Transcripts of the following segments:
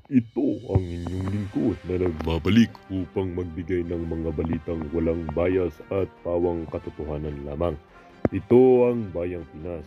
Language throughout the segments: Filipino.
Ito ang inyong lingkod na nagbabalik upang magbigay ng mga balitang walang bias at pawang katotohanan lamang. Ito ang Bayang Pinas.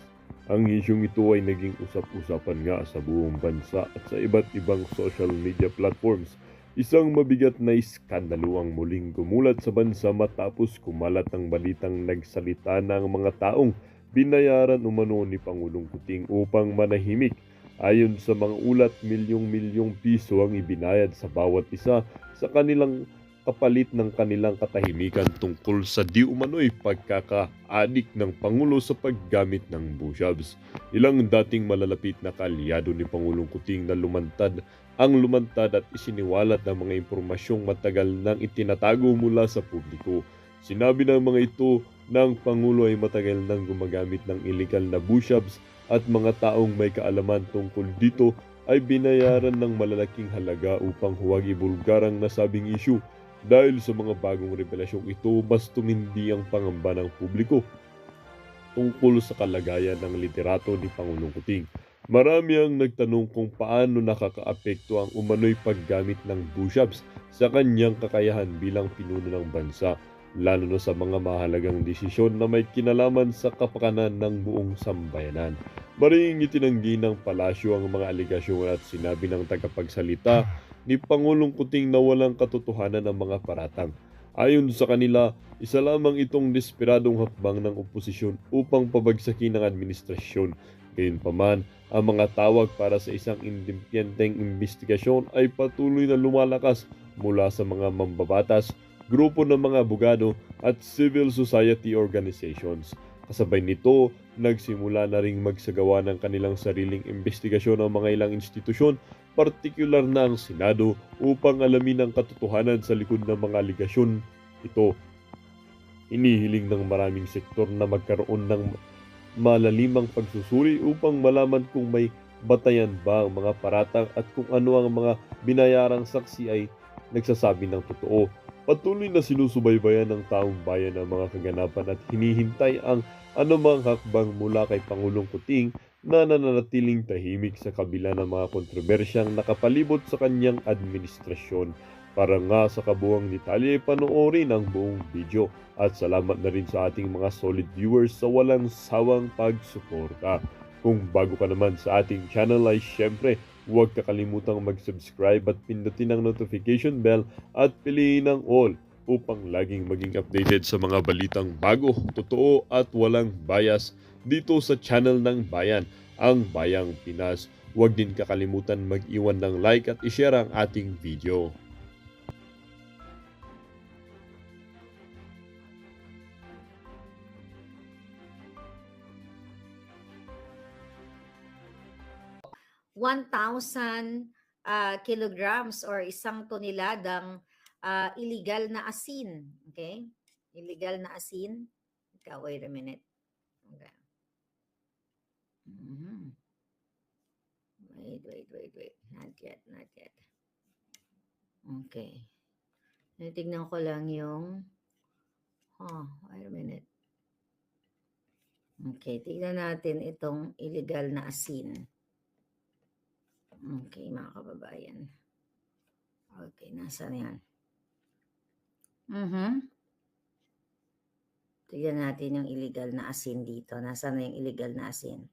Ang isyong ito ay naging usap-usapan nga sa buong bansa at sa iba't ibang social media platforms. Isang mabigat na iskandalo ang muling gumulat sa bansa matapos kumalat ang balitang nagsalita ng mga taong binayaran umano ni Pangulong Kuting upang manahimik. Ayon sa mga ulat, milyong-milyong piso ang ibinayad sa bawat isa sa kanilang kapalit ng kanilang katahimikan tungkol sa di umano'y pagkaka-adik ng Pangulo sa paggamit ng bushabs. Ilang dating malalapit na kaalyado ni Pangulong Kuting na lumantad at isiniwalat ng mga impormasyong matagal nang itinatago mula sa publiko. Sinabi ng mga ito na ang Pangulo ay matagal nang gumagamit ng illegal na bushabs at mga taong may kaalaman tungkol dito ay binayaran ng malalaking halaga upang huwag ibulgar ang nasabing issue. Dahil sa mga bagong revelasyong ito, mas tumindi ang pangamba ng publiko tungkol sa kalagayan ng liderato ni Pangulong Kuting. Marami ang nagtanong kung paano nakakaapekto ang umano'y paggamit ng bushabs sa kanyang kakayahan bilang pinuno ng bansa, lalo na sa mga mahalagang desisyon na may kinalaman sa kapakanan ng buong sambayanan. Maring itinanggi ng palasyo ang mga aligasyon at sinabi ng tagapagsalita ni Pangulong Kuting na walang katotohanan ang mga paratang. Ayon sa kanila, isa lamang itong desperadong hakbang ng oposisyon upang pabagsakin ang administrasyon. Gayunpaman, ang mga tawag para sa isang independenteng investigasyon ay patuloy na lumalakas mula sa mga mambabatas, grupo ng mga abogado at civil society organizations. Kasabay nito, nagsimula na ring magsagawa ng kanilang sariling investigasyon ang mga ilang institusyon, partikular na ang Senado, upang alamin ang katotohanan sa likod ng mga aligasyon ito. Inihiling ng maraming sektor na magkaroon ng malalimang pagsusuri upang malaman kung may batayan ba ang mga paratang at kung ano ang mga binayarang saksi ay nagsasabi ng totoo. Patuloy na sinusubaybayan ng taong bayan ang mga kaganapan at hinihintay ang anumang hakbang mula kay Pangulong Kuting na nananatiling tahimik sa kabila ng mga kontrobersyang nakapalibot sa kanyang administrasyon. Para nga sa kabuuang detalye, panoorin ang buong video. At salamat na rin sa ating mga solid viewers sa walang sawang pagsuporta. Kung bago ka naman sa ating channel ay syempre, huwag kakalimutang mag-subscribe at pindutin ang notification bell at piliin ang all upang laging maging updated sa mga balitang bago, totoo at walang bias dito sa channel ng Bayan, ang Bayang Pinas. Huwag din kakalimutan mag-iwan ng like at ishare ang ating video. 1,000 kilograms or isang toneladang illegal na asin. Okay? Illegal na asin. Wait a minute. Okay. Mhm. Wait. Not yet. Okay. Tignan ko lang yung... wait a minute. Okay, tignan natin itong illegal na asin. Okay, mga kababayan. Okay, nasaan yan? Tignan natin yung illegal na asin dito. Nasaan na yung illegal na asin?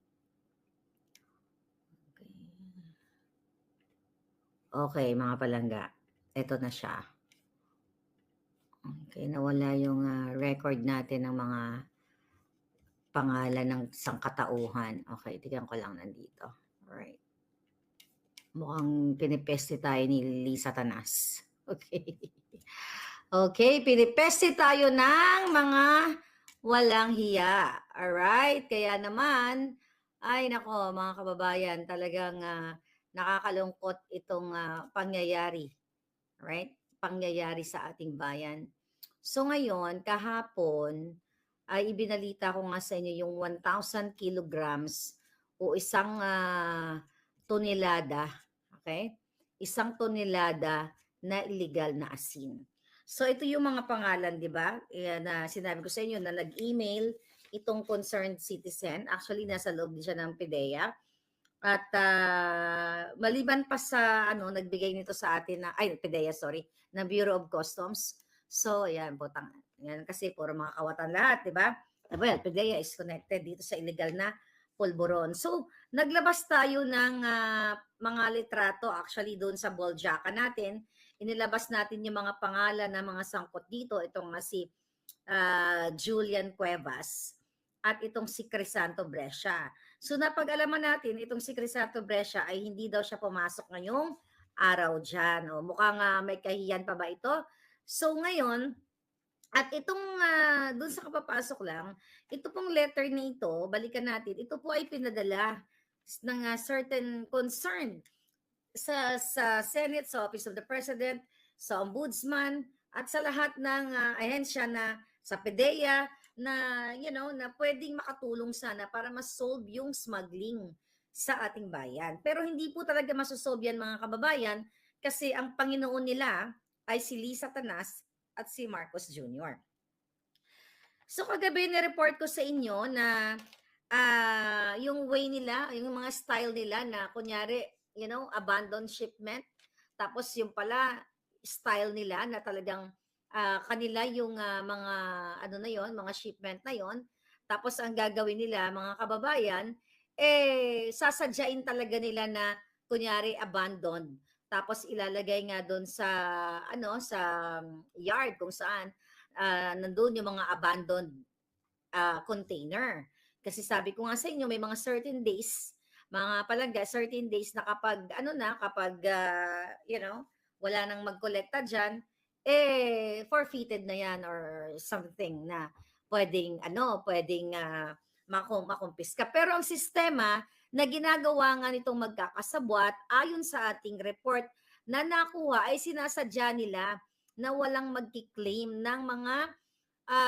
Okay, mga palangga. Ito na siya. Okay, nawala yung record natin ng mga pangalan ng sangkatauhan. Okay, tignan ko lang nandito. Alright. Mukhang pinipeste tayo ni Lisa Tanas. Okay. Okay, pinipeste tayo ng mga walang hiya. Alright, kaya naman, ay nako mga kababayan, talagang nakakalungkot itong pangyayari. Alright, pangyayari sa ating bayan. So ngayon, kahapon, ay ibinalita ko nga sa inyo yung 1,000 kilograms o isang tonelada, okay? Isang tonelada na illegal na asin. So ito yung mga pangalan, di ba? Na sinabi ko sa inyo na nag-email itong concerned citizen. Actually, nasa loob din siya ng PDEA. At maliban pa sa nagbigay nito sa atin na PDEA, sorry, ng Bureau of Customs. So ayan po, yan kasi puro mga kawatan lahat, di ba? Well, PDEA is connected dito sa illegal na pulburon. So naglabas tayo ng mga litrato actually doon sa Boljaka natin. Inilabas natin yung mga pangalan ng mga sangkot dito. Itong si Julian Cuevas at itong si Crisanto Brescia. So napag-alaman natin, itong si Crisanto Brescia ay hindi daw siya pumasok ngayong araw dyan. O, mukhang may kahiyan pa ba ito? So ngayon, at itong dun sa kapapasok lang, ito pong letter na ito, balikan natin, ito po ay pinadala ng certain concern sa Senate, sa Office of the President, sa Ombudsman, at sa lahat ng ahensya na sa PDEA, na na pwedeng makatulong sana para ma-solve yung smuggling sa ating bayan. Pero hindi po talaga masosolve yan, mga kababayan, kasi ang Panginoon nila ay si Lisa Tanas at si Marcos Jr. So kagabi ni-report ko sa inyo na yung way nila, yung mga style nila na kunyari, abandoned shipment, tapos yung pala style nila na talagang kanila yung mga na yon, mga shipment na yon. Tapos ang gagawin nila, mga kababayan, sasadyain talaga nila na kunyari abandoned. Tapos ilalagay nga doon sa sa yard kung saan nandoon yung mga abandoned container. Kasi sabi ko nga sa inyo, may mga certain days, mga palangga, certain days na kapag kapag wala nang magkolekta diyan, forfeited na yan or something na pwedeng makumpiska. Pero ang sistema na ginagawa nga nitong magkakasabwat, ayon sa ating report na nakuha, ay sinasadya nila na walang magki-claim ng mga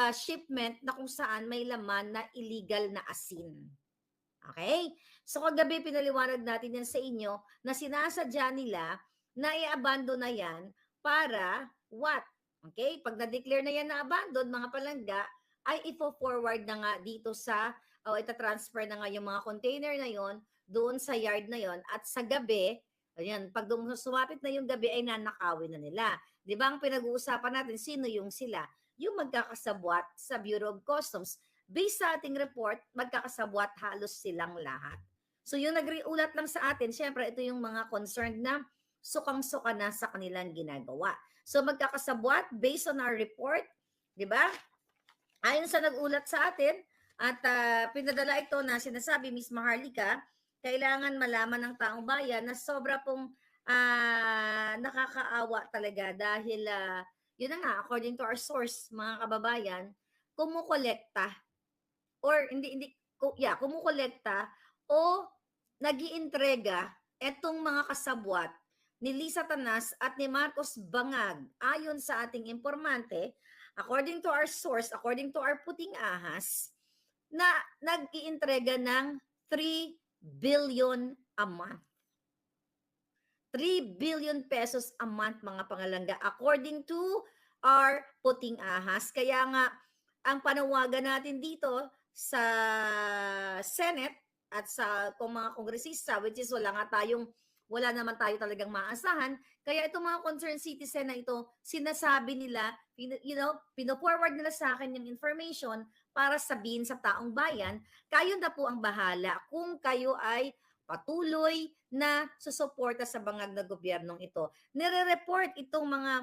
shipment na kung saan may laman na illegal na asin. Okay? So kagabi pinaliwanag natin yan sa inyo na sinasadya nila na i-abandon na yan para what? Okay? Pag na-declare na yan na abandon, mga palangga, ay ipo-forward na nga dito sa ita-transfer na nga yung mga container na yon doon sa yard na yon, at sa gabi, ayan, pag sumapit na yung gabi ay nanakawin na nila. Di ba ang pinag-uusapan natin, sino yung sila? Yung magkakasabwat sa Bureau of Customs. Based sa ating report, magkakasabwat halos silang lahat. So yung nag-ulat lang sa atin, syempre ito yung mga concerned na sukang-suka na sa kanilang ginagawa. So magkakasabwat based on our report, di ba? Ayon sa nag-ulat sa atin, at pinadala ito na sinasabi, Miss Maharlika, kailangan malaman ng taong bayan na sobra pong nakakaawa talaga dahil yun na nga, according to our source, mga kababayan, kumukolekta kumukolekta o nag-iintrega etong mga kasabwat ni Lisa Tanas at ni Marcos Bangag. Ayon sa ating informante, according to our source, according to our puting ahas, na nag-iintrega ng 3 billion a month. 3 billion pesos a month, mga pangalangga, according to our puting ahas. Kaya nga, ang panawagan natin dito sa Senate at sa mga kongresista, which is wala naman tayo talagang maasahan. Kaya itong mga concerned citizen na ito, sinasabi nila, pino-forward nila sa akin yung information para sabihin sa taong bayan, kayo na po ang bahala kung kayo ay patuloy na susuporta sa bangag na gobyernong ito. Nire-report itong mga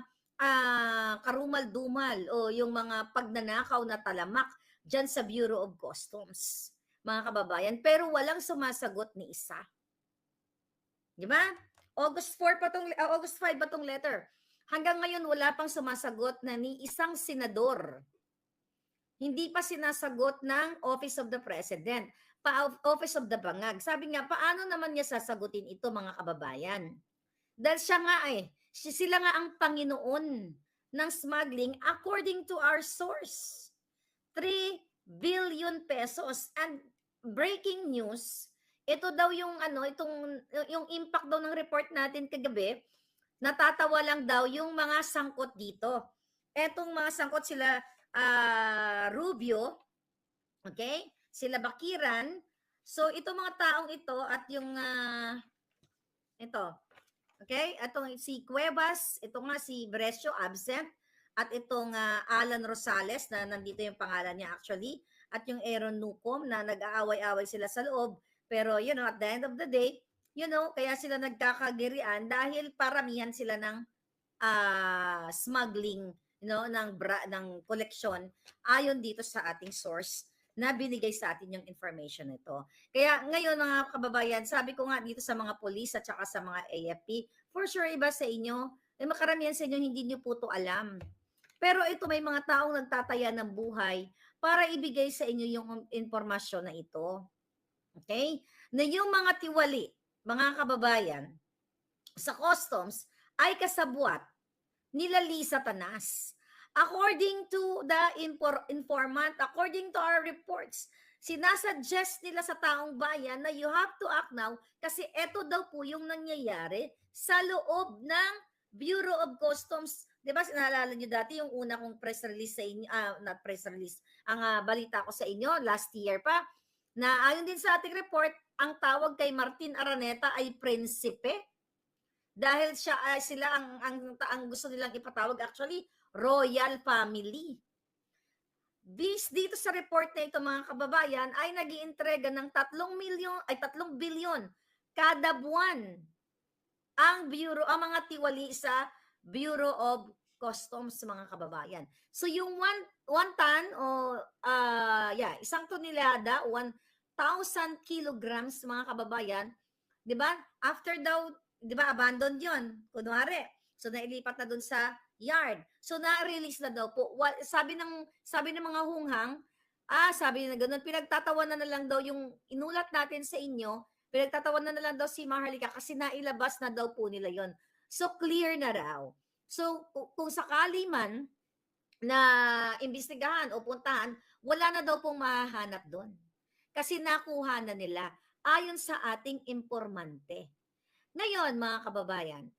karumal-dumal o yung mga pagnanakaw na talamak dyan sa Bureau of Customs, mga kababayan, pero walang sumasagot ni isa. Di ba? August 5 pa tong letter. Hanggang ngayon wala pang sumasagot na ni isang senador. Hindi pa sinasagot ng Office of the President, Office of the Bangag. Sabi nga, paano naman niya sasagutin ito, mga kababayan? Dahil sila nga ang Panginoon ng smuggling according to our source. 3 billion pesos. And breaking news, ito daw yung yung impact daw ng report natin kagabi, natatawa lang daw yung mga sangkot dito. Etong mga sangkot sila Rubio, okay? Sila Bakiran, So, itong mga taong ito at yung ito, okay? Itong si Cuevas, ito nga si Brescio, absent. At itong Alan Rosales, na nandito yung pangalan niya actually. At yung Aaron Nucom, na nag-aaway-away sila sa loob. Pero, at the end of the day, kaya sila nagkakagirian dahil paramihan sila ng smuggling, ng koleksyon ayon dito sa ating source na binigay sa atin yung information nito. Kaya ngayon mga kababayan, sabi ko nga dito sa mga police at saka sa mga AFP, for sure iba sa inyo, makaramihan sa inyo hindi niyo po to alam. Pero ito may mga taong nagtataya ng buhay para ibigay sa inyo yung impormasyon na ito. Okay? Na yung mga tiwali, mga kababayan, sa customs ay kasabwat nila Lisa Tanas. According to the informant, according to our reports, sinasuggest nila sa taong bayan na you have to act now kasi eto daw po yung nangyayari sa loob ng Bureau of Customs. Diba, naalala nyo dati yung una kong press release sa inyo, not press release, ang balita ko sa inyo last year pa, na ayon din sa ating report, ang tawag kay Martin Araneta ay prinsipe. Dahil sila ang gusto nilang ipatawag actually, royal family. Dito sa report na ito mga kababayan ay nag-iintrega ng 3 bilyon kada buwan ang mga tiwali sa Bureau of Customs mga kababayan. So yung one ton o isang tonelada, 1,000 kilograms mga kababayan, 'di ba? After daw, 'di ba, abandoned 'yon, kunwari. So nailipat na doon sa yard. So na-release na daw po. Sabi ng mga hunghang, sabi na ganoon, pinagtatawanan na lang daw yung inulat natin sa inyo. Pinagtatawanan na lang daw si Maharlika kasi nailabas na daw po nila 'yon. So clear na raw. So kung sakali man na imbestigahan o puntahan, wala na daw pong mahahanap doon. Kasi nakuha na nila ayon sa ating informante. Ngayon, mga kababayan,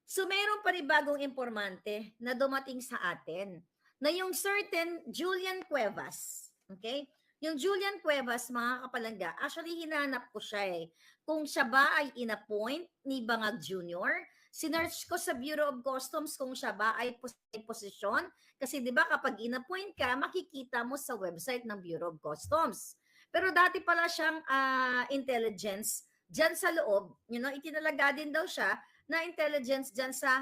so mayroon pa rin bagong informante na dumating sa atin na yung certain Julian Cuevas, okay? Yung Julian Cuevas, mga kapalangga, actually hinanap ko siya kung siya ba ay inappoint ni Bangag Jr., sinearch ko sa Bureau of Customs kung siya ba ay posisyon. Kasi di ba kapag inappoint ka, makikita mo sa website ng Bureau of Customs. Pero dati pala siyang intelligence dyan sa loob, itinalaga din daw siya na intelligence dyan sa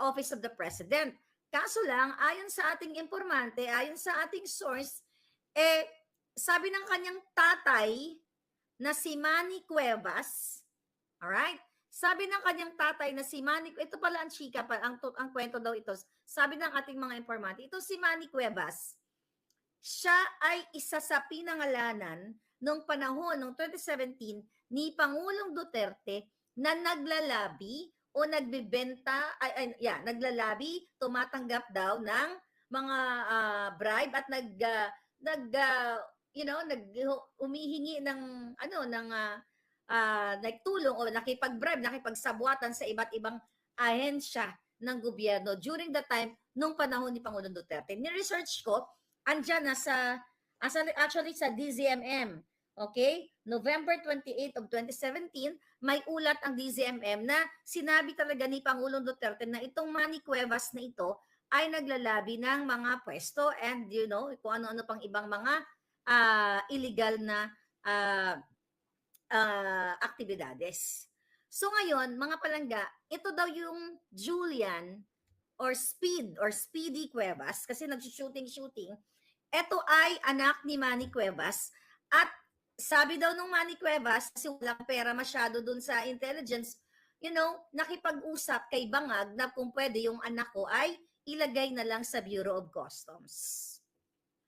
Office of the President. Kaso lang, ayon sa ating informante, ayon sa ating source, sabi ng kanyang tatay na si Manny Cuevas, alright? Sabi ng kanyang tatay na si Manny, ito pala ang chika, ang kwento daw ito, sabi ng ating mga informante, ito si Manny Cuevas, siya ay isa sa pinangalanan noong panahon, noong 2017, ni Pangulong Duterte na naglalabi o nagbibenta, naglalabi, tumatanggap daw ng mga bribe at humihingi ng nagtulong o nakipag-bribe, nakipagsabuatan sa iba't ibang ahensya ng gobyerno during the time nung panahon ni Pangulong Duterte. Ni-research ko, andyan na actually sa DZMM. Okay? November 28 of 2017, may ulat ang DZMM na sinabi talaga ni Pangulong Duterte na itong Manny Cuevas na ito ay naglalabi ng mga pwesto and kung ano-ano pang ibang mga illegal na aktibidades. So ngayon, mga palangga, ito daw yung Julian or Speedy Cuevas kasi nag-shooting. Ito ay anak ni Manny Cuevas at sabi daw nung Manny Cuevas, kasi walang pera masyado dun sa intelligence, nakipag-usap kay Bangag na kung pwede yung anak ko ay ilagay na lang sa Bureau of Customs.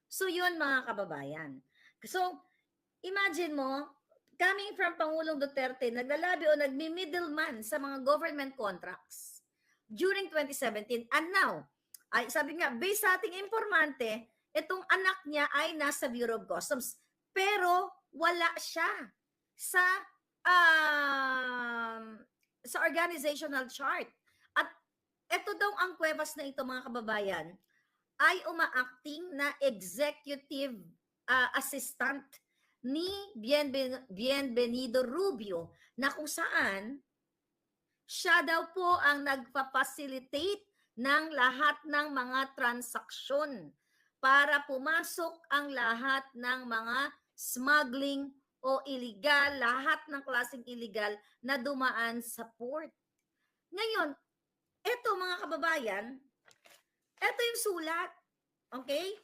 So yun mga kababayan. So imagine mo, coming from Pangulong Duterte, naglalabi o nagmi-middleman sa mga government contracts during 2017 and now, sabi nga, based sa ating informante, itong anak niya ay nasa Bureau of Customs. Pero wala siya sa organizational chart. At ito daw ang Cuevas na ito mga kababayan ay uma-acting na executive assistant ni Bienvenido Rubio na kung saan siya daw po ang nagpa-facilitate ng lahat ng mga transaksyon para pumasok ang lahat ng mga smuggling o illegal, lahat ng klaseng illegal na dumaan sa port. Ngayon, eto mga kababayan, eto yung sulat. Okay?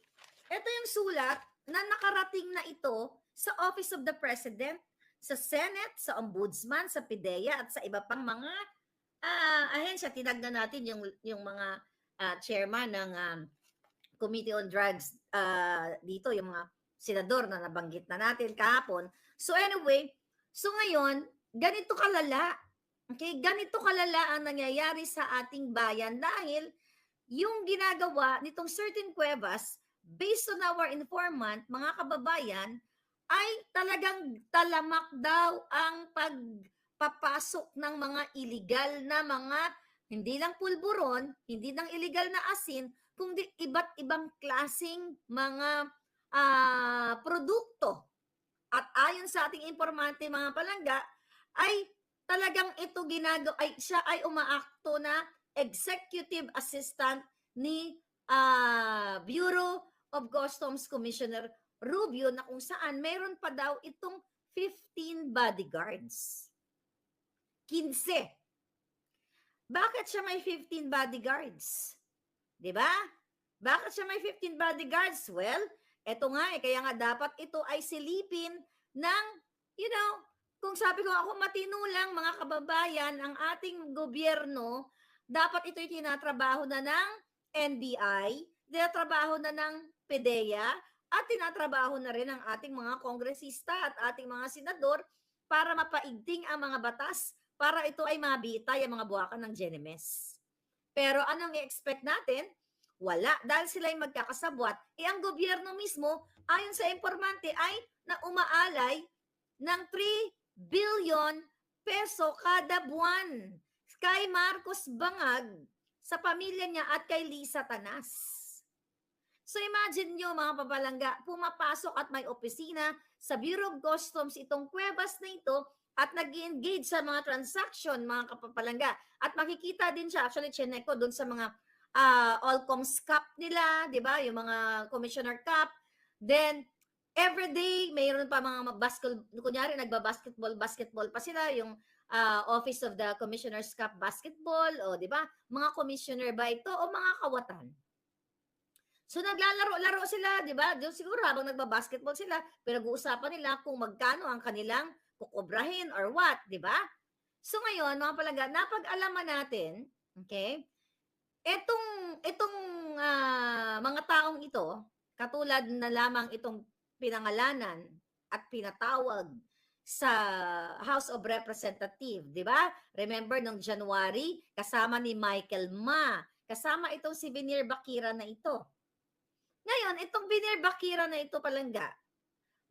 Ito yung sulat na nakarating na ito sa Office of the President, sa Senate, sa Ombudsman, sa PIDEA at sa iba pang mga ahensya. Tinagnan natin yung mga chairman ng Committee on Drugs dito, yung mga senador na nabanggit na natin kahapon. So anyway, so ngayon, ganito kalala. Okay, ganito kalala ang nangyayari sa ating bayan dahil yung ginagawa nitong certain Cuevas, based on our informant, mga kababayan, ay talagang talamak daw ang pagpapasok ng mga illegal na mga, hindi lang pulburon, hindi lang illegal na asin, kundi iba't ibang klasing mga produkto. At ayon sa ating informante, mga palangga, ay talagang ito siya ay umaakto na executive assistant ni Bureau of Customs Commissioner Rubio na kung saan meron pa daw itong 15 bodyguards. 15. Bakit siya may 15 bodyguards? 'Di ba? Bakit siya may 15 bodyguards? Well, eto nga kaya nga dapat ito ay silipin ng, kung sabi ko ako matino lang mga kababayan, ang ating gobyerno, dapat ito'y tinatrabaho na ng NBI, tinatrabaho na ng PIDEA, at tinatrabaho na rin ng ating mga kongresista at ating mga senador para mapaigting ang mga batas para ito ay mabitay ang mga buwakan ng GNMS. Pero anong i-expect natin? Wala. Dahil sila ay magkakasabwat. Ang gobyerno mismo, ayon sa informante, ay na umaalay ng 3 billion peso kada buwan kay Marcos Bangag, sa pamilya niya at kay Lisa Tanas. So imagine nyo mga papalangga, pumapasok at may opisina sa Bureau of Customs itong Cuevas na ito at nag-engage sa mga transaction, mga kapapalangga. At makikita din siya, actually chinek ko doon sa mga Allcoms Cup nila, di ba? Yung mga Commissioner Cup. Then, every day, mayroon pa mga basketball, kunyari basketball pa sila, yung Office of the Commissioner's Cup Basketball, o di ba? Mga commissioner ba ito o mga kawatan? So naglalaro-laro sila, di ba? Siguro habang nagba-basketball sila, pinag-uusapan nila kung magkano ang kanilang kukobrahin or what, di ba? So ngayon, mga palangga, napag-alaman natin, okay? Itong mga taong ito, katulad na lamang itong pinangalanan at pinatawag sa House of Representatives, di ba? Remember, nung January, kasama ni Michael Ma, kasama itong si Vinir Bakira na ito. Ngayon, itong Vinir Bakira na ito palangga,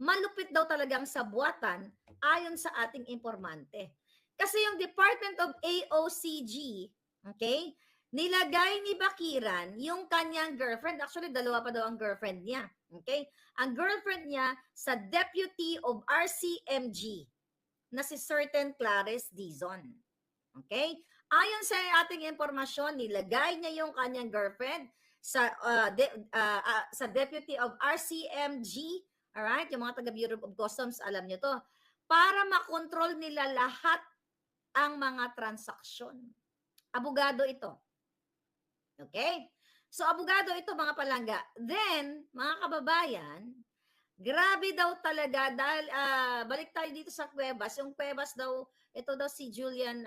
malupit daw talagang sabuatan ayon sa ating informante. Kasi yung Department of AOCG, okay, nilagay ni Bakiran yung kanyang girlfriend, actually dalawa pa daw ang girlfriend niya, okay? Ang girlfriend niya sa Deputy of RCMG na si Certain Clarice Dizon. Okay? Ayon sa ating impormasyon, nilagay niya yung kanyang girlfriend sa Deputy of RCMG, alright? Yung mga taga Bureau of Customs, alam niyo to, para makontrol nila lahat ang mga transaksyon. Abogado ito. Okay? So, abogado ito mga palangga. Then, mga kababayan, grabe daw talaga dahil, balik tayo dito sa Cuevas. Yung Cuevas daw, ito daw si Julian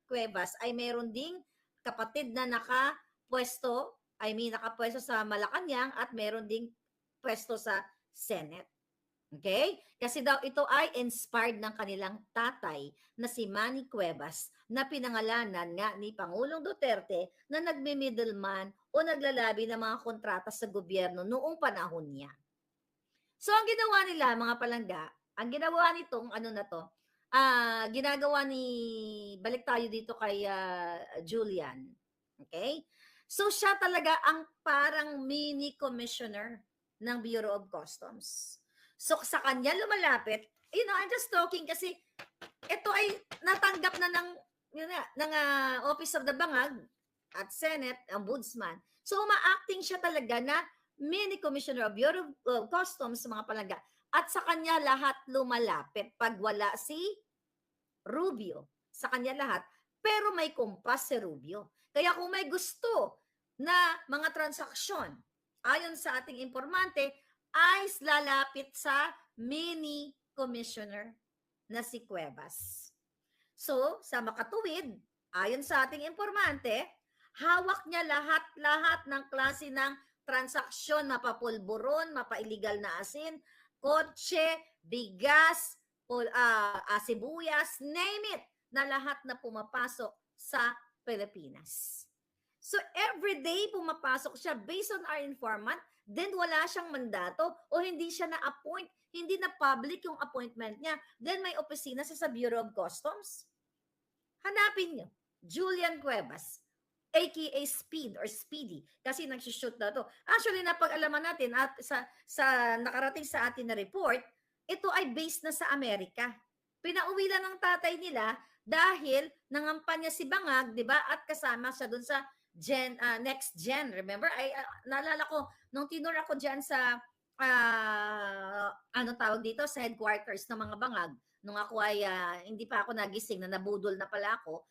Cuevas, ay meron ding kapatid na nakapwesto sa Malacanang at meron ding pwesto sa Senate. Okay? Kasi daw ito ay inspired ng kanilang tatay na si Manny Cuevas na pinangalanan nga ni Pangulong Duterte na nagmi-middleman o naglalabi ng mga kontrata sa gobyerno noong panahon niya. So ang ginawa nila mga palangga, ang ginawa nitong ginagawa ni, balik tayo dito kay Julian. Okay? So siya talaga ang parang mini commissioner ng Bureau of Customs. So sa kanya lumalapit, I'm just talking kasi ito ay natanggap na ng Office of the Bangag at Senate, Ombudsman. So ma-acting siya talaga na mini commissioner of Bureau of Customs mga palangga. At sa kanya lahat lumalapit pag wala si Rubio. Sa kanya lahat. Pero may kumpas si Rubio. Kaya kung may gusto na mga transaksyon, ayon sa ating informante, ay lalapit sa mini commissioner na si Cuevas. So, sa makatuwid, ayon sa ating informante, hawak niya lahat ng klase ng transaksyon, mapapulburon, mapa-illegal na asin, kotse, bigas, sibuyas, name it, na lahat na pumapasok sa Pilipinas. So everyday pumapasok siya based on our informant, then wala siyang mandato o hindi siya na-appoint, hindi na public yung appointment niya, then may opisina sa Bureau of Customs. Hanapin niyo, Julian Cuevas, aka Speed or Speedy, kasi nagsushoot na to. Actually, napag-alaman natin at sa nakarating sa atin na report, ito ay based na sa Amerika. Pinauwi lang ng tatay nila dahil nangampanya si Bangag, di ba? At kasama siya dun sa next gen. Remember? Naalala ko, nung tinur ako dyan sa, tawag dito, sa headquarters ng mga Bangag, nung ako ay, hindi pa ako nagising, na nabudol na pala ako,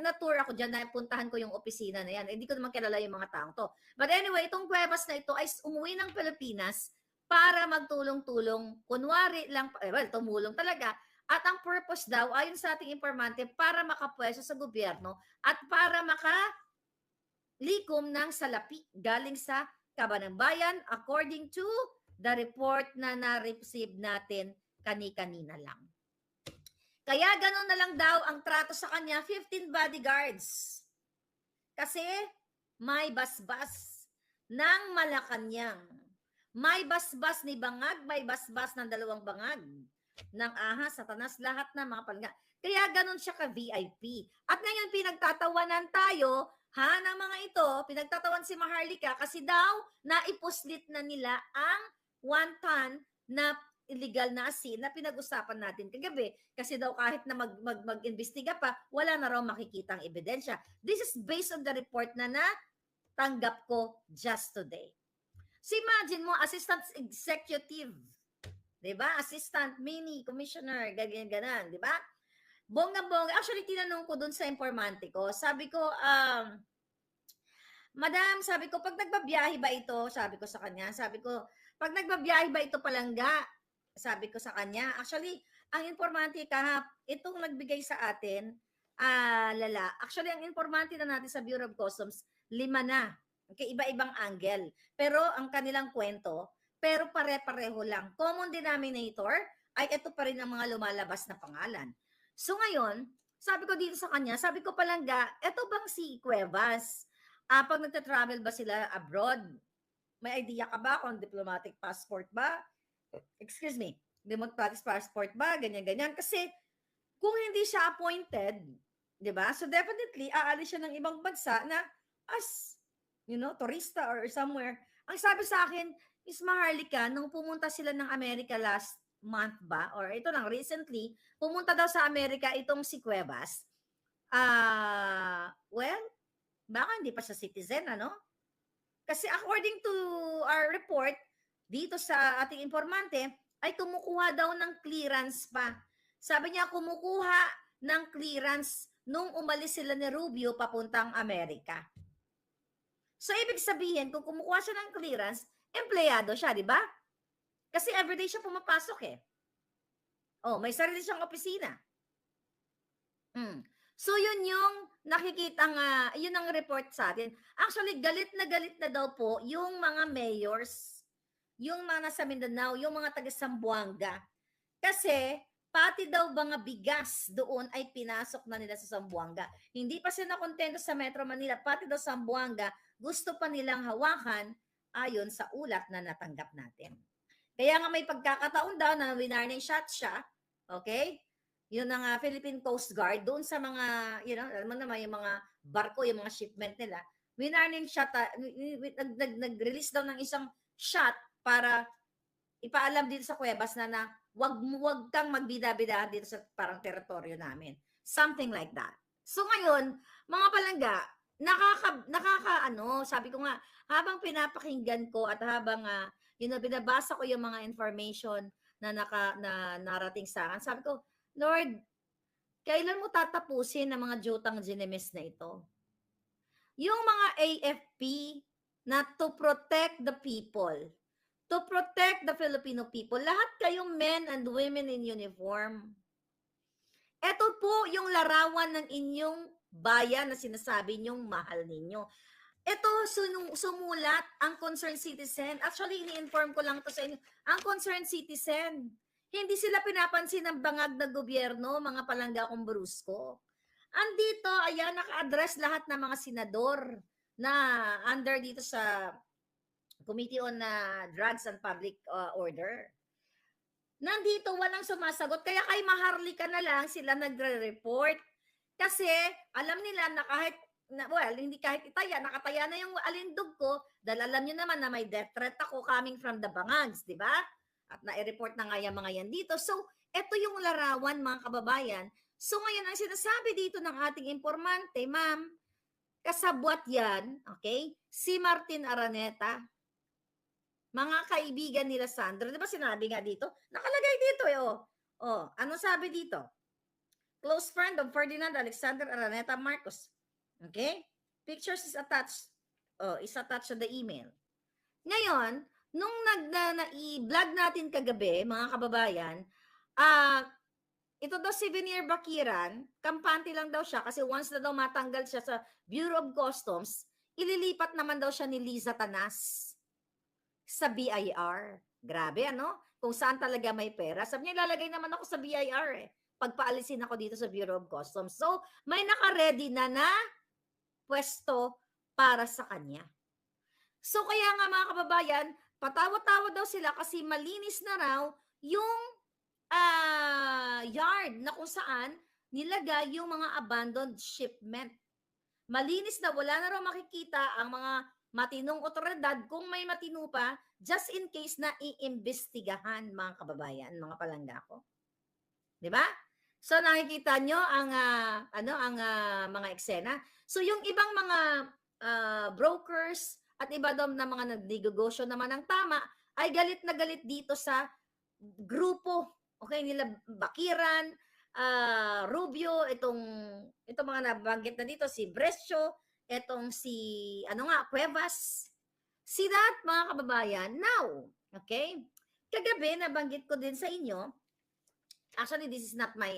na-tour ako dyan, napuntahan ko yung opisina na yan. Hindi ko naman kilala yung mga taong to. But anyway, itong Cuevas na ito ay umuwi ng Pilipinas para magtulong-tulong. Kunwari lang, tumulong talaga. At ang purpose daw, ayon sa ating informante, para makapwesto sa gobyerno at para makalikom ng salapi galing sa Kabanang Bayan according to the report na na-receive natin kani-kanina lang. Kaya ganun na lang daw ang trato sa kanya, 15 bodyguards. Kasi may basbas ng Malacanang. May basbas ni Bangag, may basbas ng dalawang Bangag. Ng Ahas, Satanas, lahat na mga palangga. Kaya ganun siya ka-VIP. At ngayon pinagtatawanan tayo, ng mga ito, pinagtatawan si Maharlika kasi daw naipuslit na nila ang 1 ton na illegal na asin na pinag-usapan natin kagabi. Kasi daw kahit na mag-imbestiga pa, wala na raw makikitang ebidensya. This is based on the report na natanggap ko just today. So imagine mo, assistant executive, diba? Assistant, mini, commissioner, ganyan, diba? Bongga-bongga. Actually, tinanong ko dun sa informante ko. Sabi ko, Madam, sabi ko, pag nagbabiyahe ba ito? Sabi ko sa kanya. Sabi ko, pag nagbabiyahe ba ito palangga? Sabi ko sa kanya. Actually, ang informante itong nagbigay sa atin, Actually, ang informante na natin sa Bureau of Customs, 5 na. Okay, iba-ibang angle. Pero ang kanilang kwento, pero pare-pareho lang. Common denominator ay ito pa rin ang mga lumalabas na pangalan. So ngayon, sabi ko dito sa kanya, sabi ko palangga, ito bang si Cuevas? Pag nagta-travel ba sila abroad? May idea ka ba kung diplomatic passport ba? Excuse me, diplomatic passport ba? Ganyan-ganyan. Kasi kung hindi siya appointed, di ba? So definitely, aalis siya ng ibang bansa na as, turista or somewhere. Ang sabi sa akin, Miss Maharlika, nung pumunta sila ng Amerika last month ba, or ito lang, recently, pumunta daw sa Amerika itong si Cuevas. Well, baka hindi pa siya citizen, ano? Kasi according to our report, dito sa ating informante, ay kumukuha daw ng clearance pa. Sabi niya, kumukuha ng clearance nung umalis sila ni Rubio papuntang Amerika. So, ibig sabihin, kung kumukuha siya ng clearance, empleyado siya, di ba? Kasi everyday siya pumapasok eh. Oh, may sarili siyang opisina. So, yun yung nakikitang, yun ang report sa atin. Actually, galit na daw po yung mga mayors, yung mga nasa Mindanao, yung mga taga Zamboanga. Kasi, pati daw mga bigas doon ay pinasok na nila sa Zamboanga. Hindi pa sila kontento sa Metro Manila, pati daw Zamboanga, gusto pa nilang hawakan ayon sa ulat na natanggap natin. Kaya nga may pagkakataon daw na winarning shot siya, okay? Yun ang Philippine Coast Guard, doon sa mga, alam mo naman yung mga barko, yung mga shipment nila, winarning shot, nag-release daw ng isang shot para ipaalam dito sa Cuevas na wag kang magbida-bidahan dito sa parang teritoryo namin. Something like that. So ngayon, mga palangga, sabi ko nga, habang pinapakinggan ko at habang binabasa ko yung mga information na narating sa akin, sabi ko, Lord, kailan mo tatapusin ang mga jutang ginemes na ito? Yung mga AFP na to protect the people, to protect the Filipino people, lahat kayong men and women in uniform. Ito po yung larawan ng inyong bayan na sinasabi nyong mahal ninyo. Ito, sumulat ang concerned citizen. Actually, ini-inform ko lang to sa inyo. Ang concerned citizen, hindi sila pinapansin ng bangag na gobyerno, mga palangga kong brusko. Andito, ayan, naka-address lahat ng mga senador na under dito sa Committee on Drugs and Public Order. Nandito, walang sumasagot. Kaya kay Maharlika na lang sila nagre-report. Kasi alam nila na hindi kahit itaya, nakataya na yung alindog ko dahil alam nyo naman na may death threat ako coming from the bangags, di ba? At na-report na nga yung mga yan dito. So, ito yung larawan, mga kababayan. So, ngayon, ang sinasabi dito ng ating informante, ma'am, kasabwat yan, okay? Si Martin Araneta, mga kaibigan nila Sandro. Di ba sinabi nga dito? Nakalagay dito eh, oh. Ano sabi dito? Close friend of Ferdinand Alexander Araneta Marcos. Okay? Pictures is attached. Is attached to the email. Ngayon, nung i-vlog natin kagabi, mga kababayan, ito daw si Venier Bakiran, kampante lang daw siya kasi once na daw matanggal siya sa Bureau of Customs, ililipat naman daw siya ni Liza Tanas sa BIR. Grabe, ano? Kung saan talaga may pera. Sabi niya, ilalagay naman ako sa BIR eh. Pagpaalisin ako dito sa Bureau of Customs. So, may naka-ready na pwesto para sa kanya. So, kaya nga mga kababayan, patawa-tawa daw sila kasi malinis na raw yung yard na kung saan nilagay yung mga abandoned shipment. Malinis na, wala na raw makikita ang mga matinong otoridad kung may matino pa, just in case na iimbestigahan, mga kababayan, mga palangga ko. 'Di ba? So nakikita nyo ang mga eksena. So yung ibang mga brokers at iba daw na mga nagnegosyo naman ng tama ay galit na galit dito sa grupo, okay, nila Bakiran, Rubio, itong mga nabanggit na dito, si Brescio, etong si Cuevas. See that, mga kababayan? Now, okay? Kagabi nabanggit ko din sa inyo. Actually, this is not my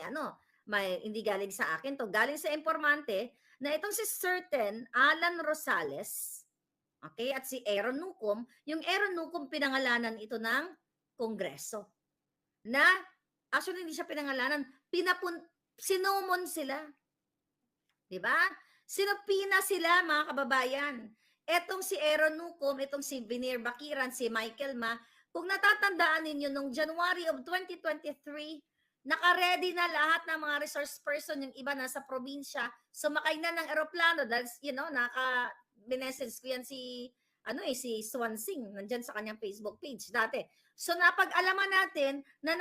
hindi galing sa akin to. Galing sa informante na itong si certain Alan Rosales, okay, at si Aaron Nucom, yung Aaron Nucom pinangalanan ito ng Kongreso. Na actually hindi siya pinangalanan, sinumon sila. 'Di ba? Sinupina sila, mga kababayan. Etong si Aaron Nucom, itong si Venier Bakiran, si Michael Ma, kung natatandaan ninyo, nung January of 2023, naka-ready na lahat ng mga resource person, yung iba nasa probinsya, sumakay na ng eroplano dahil, naka-message ko yan si Swansing, nandyan sa kanyang Facebook page dati. So, napag-alaman natin na